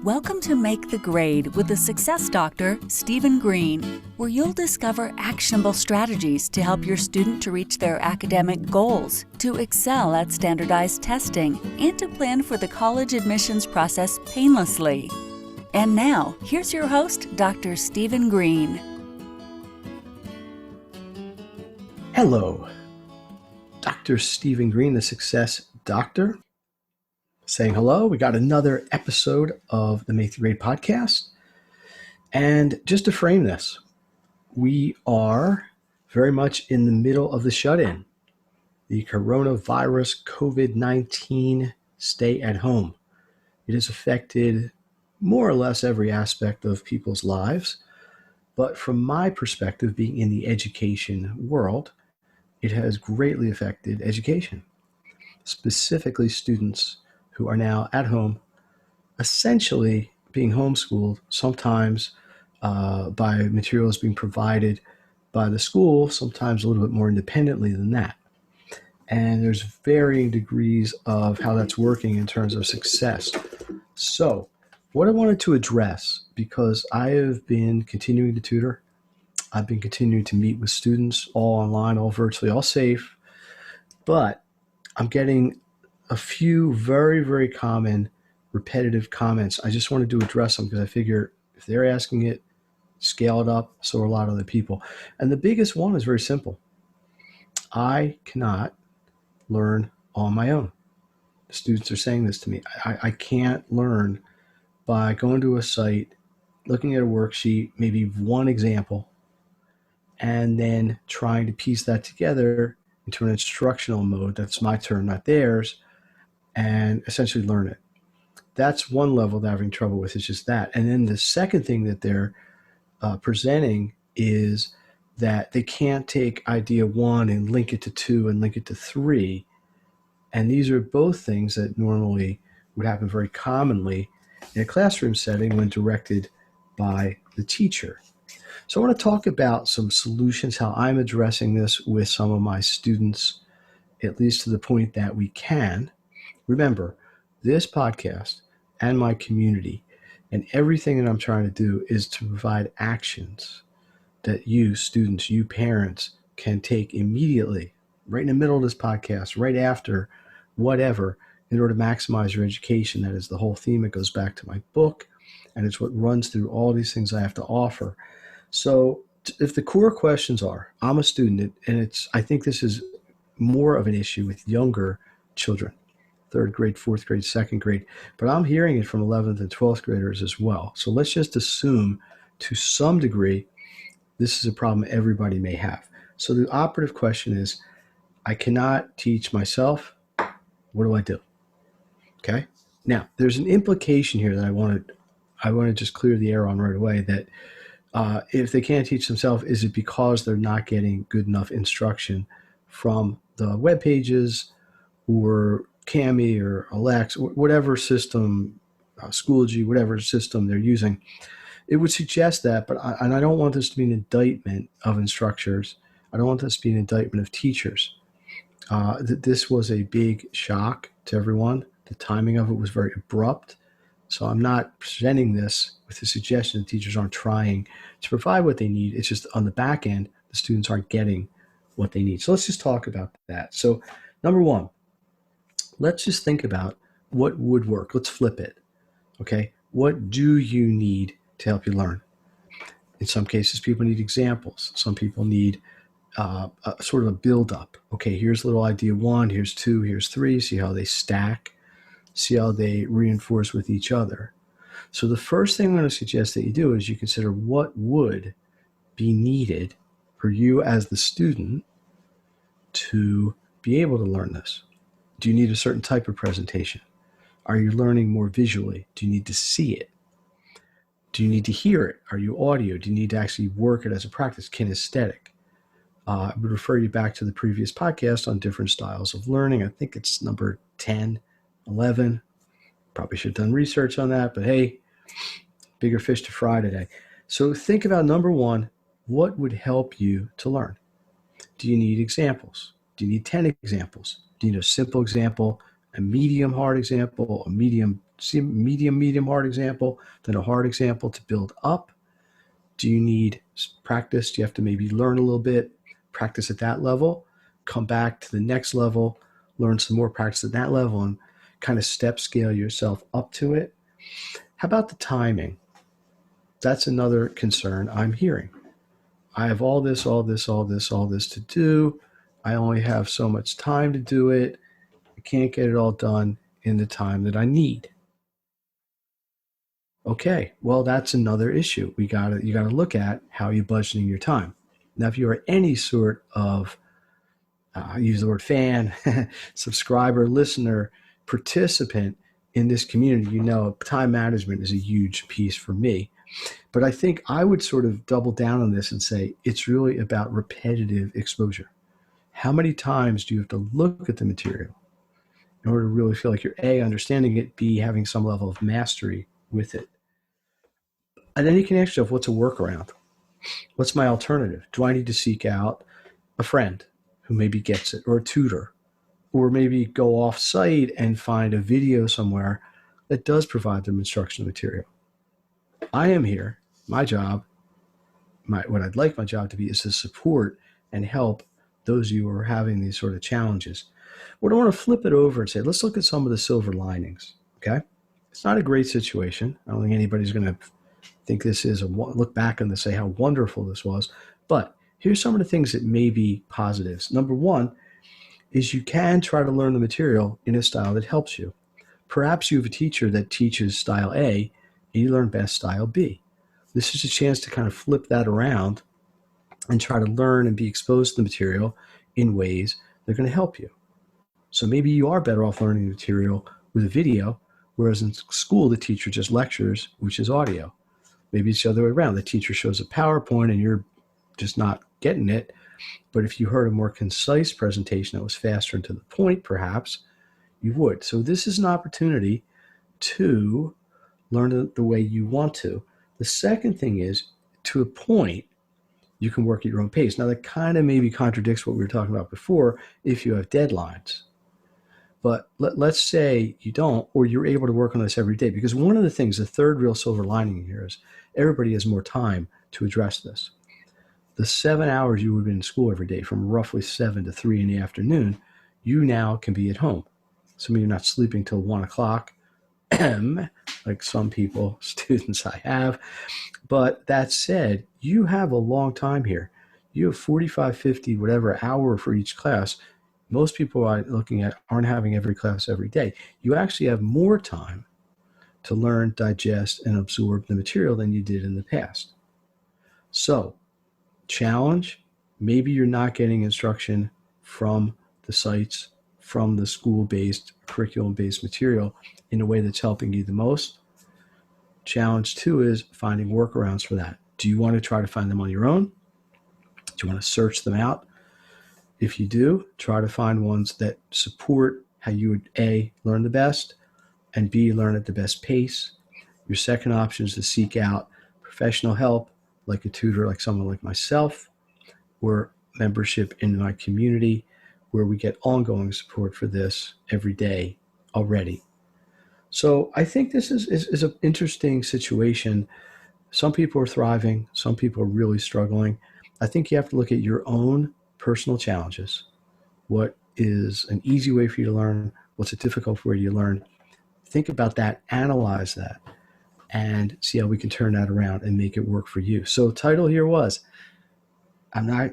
Welcome to Make the Grade with the Success Doctor, Stephen Green, where you'll discover actionable strategies to help your student to reach their academic goals, to excel at standardized testing, and to plan for the college admissions process painlessly. And now, here's your host, Dr. Stephen Green. Hello, Dr. Stephen Green, the Success Doctor, saying hello. We got another episode of the Make the Grade podcast. And just to frame this, we are very much in the middle of the shut-in, the coronavirus COVID-19 stay at home. It has affected more or less every aspect of people's lives. But from my perspective, being in the education world, it has greatly affected education, specifically students who are now at home, essentially being homeschooled, sometimes by materials being provided by the school, sometimes a little bit more independently than that. And there's varying degrees of how that's working in terms of success. So what I wanted to address, because I have been continuing to tutor, I've been continuing to meet with students, all online, all virtually, all safe, but I'm getting a few very, very common repetitive comments. I just wanted to address them because I figure if they're asking it, scale it up, so are a lot of other people. And the biggest one is very simple. I cannot learn on my own. The students are saying this to me. I can't learn by going to a site, looking at a worksheet, maybe one example, and then trying to piece that together into an instructional mode. That's my turn, not theirs, and essentially learn it. That's one level they're having trouble with, is just that. And then the second thing that they're presenting is that they can't take idea one and link it to two and link it to three. And these are both things that normally would happen very commonly in a classroom setting when directed by the teacher. So I want to talk about some solutions, how I'm addressing this with some of my students, at least to the point that we can. Remember, this podcast and my community and everything that I'm trying to do is to provide actions that you students, you parents can take immediately, right in the middle of this podcast, right after, whatever, in order to maximize your education. That is the whole theme. It goes back to my book, and it's what runs through all these things I have to offer. So if the core questions are, I'm a student, and I think this is more of an issue with younger children, third grade, fourth grade, second grade, but I'm hearing it from 11th and 12th graders as well. So let's just assume to some degree, this is a problem everybody may have. So the operative question is, I cannot teach myself. What do I do? Okay. Now, there's an implication here that I want to just clear the air on right away, that if they can't teach themselves, is it because they're not getting good enough instruction from the web pages or Kami or Alexa, whatever system, Schoology, whatever system they're using? It would suggest that, but I don't want this to be an indictment of instructors. I don't want this to be an indictment of teachers. This was a big shock to everyone. The timing of it was very abrupt. So I'm not presenting this with the suggestion that teachers aren't trying to provide what they need. It's just on the back end, the students aren't getting what they need. So let's just talk about that. So number one, let's just think about what would work. Let's flip it. Okay. What do you need to help you learn? In some cases, people need examples. Some people need sort of a build-up. Okay, here's little idea one, here's two, here's three. See how they stack. See how they reinforce with each other. So the first thing I'm going to suggest that you do is you consider what would be needed for you as the student to be able to learn this. Do you need a certain type of presentation? Are you learning more visually? Do you need to see it? Do you need to hear it? Are you audio? Do you need to actually work it as a practice, kinesthetic? I would refer you back to the previous podcast on different styles of learning. I think it's number 10, 11. Probably should have done research on that, but hey, bigger fish to fry today. So think about number one, what would help you to learn? Do you need examples? Do you need 10 examples? Do you need a simple example a medium hard example, a medium hard example, then a hard example to build up? Do you need practice? Do you have to maybe learn a little bit, practice at that level, come back to the next level, learn some more practice at that level, and kind of step scale yourself up to it? How about the timing? That's another concern I'm hearing. I have all this to do. I only have so much time to do it. I can't get it all done in the time that I need. Okay, well, that's another issue. You gotta look at how you're budgeting your time. Now, if you are any sort of I use the word fan, subscriber, listener, participant in this community, you know time management is a huge piece for me. But I think I would sort of double down on this and say it's really about repetitive exposure. How many times do you have to look at the material in order to really feel like you're A, understanding it, B, having some level of mastery with it? And then you can ask yourself, what's a workaround? What's my alternative? Do I need to seek out a friend who maybe gets it, or a tutor, or maybe go off site and find a video somewhere that does provide them instructional material? I am here. My job, what I'd like my job to be, is to support and help those of you who are having these sort of challenges. But I want to flip it over and say, let's look at some of the silver linings. Okay, it's not a great situation. I don't think anybody's going to think this is look back and say how wonderful this was. But here's some of the things that may be positives. Number one is you can try to learn the material in a style that helps you. Perhaps you have a teacher that teaches style A and you learn best style B. This is a chance to kind of flip that around and try to learn and be exposed to the material in ways that are going to help you. So maybe you are better off learning the material with a video, whereas in school the teacher just lectures, which is audio. Maybe it's the other way around. The teacher shows a PowerPoint and you're just not getting it. But if you heard a more concise presentation that was faster and to the point, perhaps, you would. So this is an opportunity to learn the way you want to. The second thing is, to a point, you can work at your own pace. Now, that kind of maybe contradicts what we were talking about before if you have deadlines. But let's say you don't, or you're able to work on this every day. Because one of the things, the third real silver lining here is everybody has more time to address this. The 7 hours you would have been in school every day, from roughly 7 to 3 in the afternoon, you now can be at home. Some of you are not sleeping till 1 o'clock, like some people, students I have. But that said, you have a long time here. You have 45, 50, whatever hour for each class. Most people I'm looking at aren't having every class every day. You actually have more time to learn, digest, and absorb the material than you did in the past. So, challenge, maybe you're not getting instruction from the sites, from the school-based, curriculum-based material in a way that's helping you the most. Challenge two is finding workarounds for that. Do you want to try to find them on your own? Do you want to search them out? If you do, try to find ones that support how you would A, learn the best, and B, learn at the best pace. Your second option is to seek out professional help, like a tutor, like someone like myself, or membership in my community, where we get ongoing support for this every day already. So I think this is an interesting situation. Some people are thriving. Some people are really struggling. I think you have to look at your own personal challenges. What is an easy way for you to learn? What's a difficult way you learn? Think about that, analyze that, and see how we can turn that around and make it work for you. So the title here was, I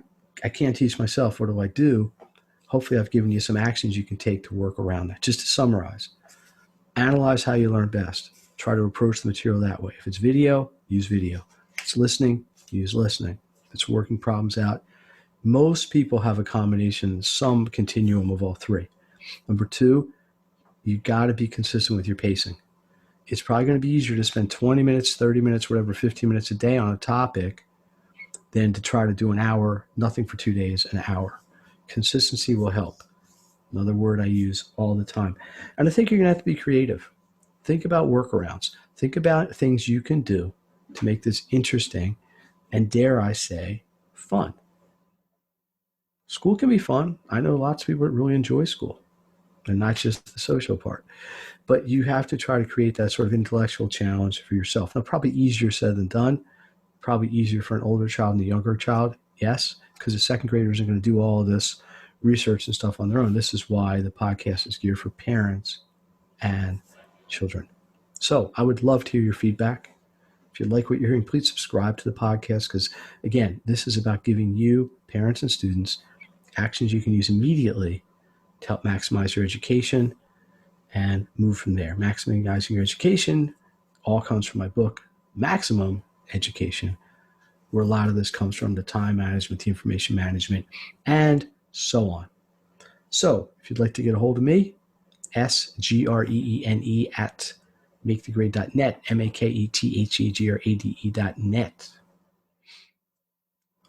can't teach myself. What do I do? Hopefully I've given you some actions you can take to work around that. Just to summarize, analyze how you learn best. Try to approach the material that way. If it's video, use video. If it's listening, use listening. If it's working problems out, most people have a combination, some continuum of all three. Number two, you got to be consistent with your pacing. It's probably going to be easier to spend 20 minutes, 30 minutes, whatever, 15 minutes a day on a topic than to try to do an hour, nothing for 2 days, an hour. Consistency will help. Another word I use all the time. And I think you're going to have to be creative. Think about workarounds. Think about things you can do to make this interesting and, dare I say, fun. School can be fun. I know lots of people that really enjoy school. and not just the social part. But you have to try to create that sort of intellectual challenge for yourself. Now, probably easier said than done. Probably easier for an older child than a younger child, yes, because the second graders are going to do all of this research and stuff on their own. This is why the podcast is geared for parents and children. So I would love to hear your feedback. If you like what you're hearing, please subscribe to the podcast because, again, this is about giving you, parents and students, actions you can use immediately to help maximize your education and move from there. Maximizing your education all comes from my book, Maximum Education, where a lot of this comes from, the time management, the information management, and so on. So if you'd like to get a hold of me, SGREENE at makethegrade.net, MAKETHEGRADE.net.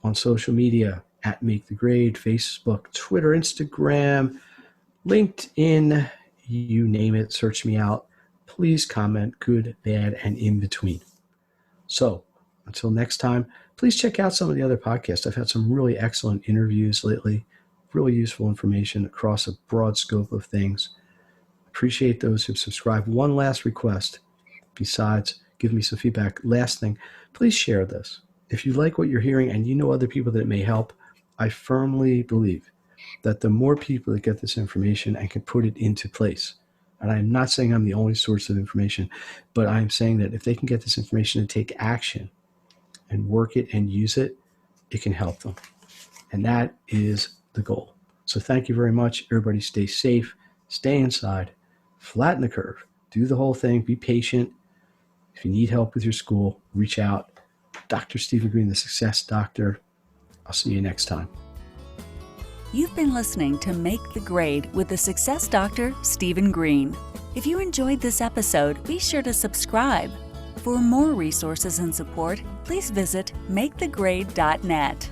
On social media, at Make the Grade, Facebook, Twitter, Instagram, LinkedIn, you name it, search me out. Please comment, good, bad, and in between. So until next time, please check out some of the other podcasts. I've had some really excellent interviews lately, really useful information across a broad scope of things. Appreciate those who've subscribed. One last request, besides giving me some feedback. Last thing, please share this. If you like what you're hearing and you know other people that it may help, I firmly believe that the more people that get this information and can put it into place, and I'm not saying I'm the only source of information, but I'm saying that if they can get this information and take action and work it and use it, it can help them. And that is the goal. So thank you very much. Everybody stay safe, stay inside, flatten the curve, do the whole thing, be patient. If you need help with your school, reach out. Dr. Stephen Green, the Success Doctor. I'll see you next time. You've been listening to Make the Grade with the Success Doctor, Stephen Green. If you enjoyed this episode, be sure to subscribe. For more resources and support, please visit makethegrade.net.